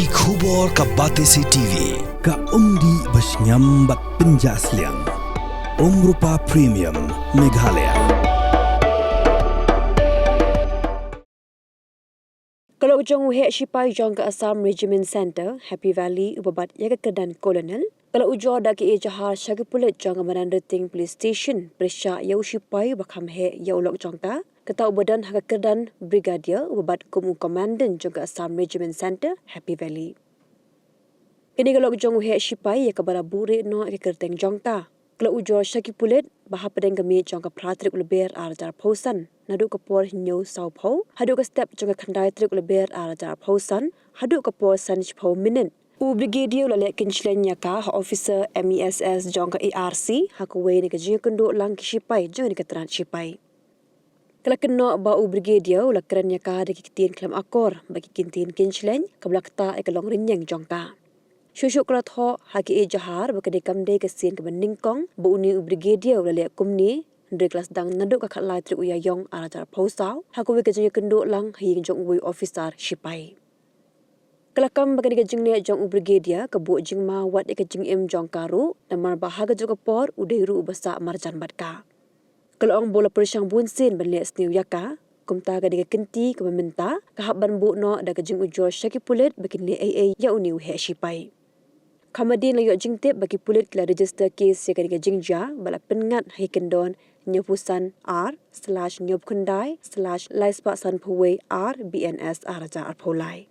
Ki khubor ka Batesi TV. Ka umdi basnyam bak penjaslian. Rupa Premium Meghalaya. Kalau ujung uhe sipai jong ke Assam Regiment Center, Happy Valley, ubabat yaga kedan Colonel. Kalau ujor daki Ejahar syagi pulit jong ke Manandating Police Station, Pyrshah yau sipai bakam he yau lok jong ka. Ketau badan haga kedan Brigadier, ubabat kumu Komandan jong ke Assam Regiment Center, Happy Valley. Kini kalau ujung uhe sipai ya kabara buri no ke kerteng jong ka. Kalau ujor syagi pulit, bahap pedeng kami jong ke pratrik uleber arjar pausan. Naduk kapor New South Pole, haduk ke step jong ke kandai trik uleber arjar pausan, haduk kapor sanj pau minit. Brigadier lalek Kynshleiñ ka officer MESS jong ke ARC, hakuwe ni ke jing kenduk lang ke sipai jong ni ke teran sipai. Kalau kena bau Brigadier ula keren ka de kitin klam akor bagi kintin Kynshleiñ keblak ta ekalong rinyang jong ka. Syusyuk kelat ho haki Ejahar bakade kamde ke sin ke beningkong bu uni Brigadier lalek kumni ndre kelas dang naduk ka khatlai trik uyayong arajar pausau hakuwe ke jing kenduk lang hi jong ui officer sipai. Kelakam bagi jing ne jong Brigadier ke bu jing ma wat ke jing im jong karu namar bahaga juga por udairu basa marjan batka. Kalau orang bola Pyrshah bunsin benle sniu yaka kumta ga de kenti ke meminta ka habban bu no da ke jing ujor syaki pulit bakin le AA ya uniu he sipai. Kamadin layo jing tip bagi pulit kela register kes ya ke jing ja bala pengat hai kendon nyopusan r/nyopkundai/laispa sanpuwe r/bns araja arpolai.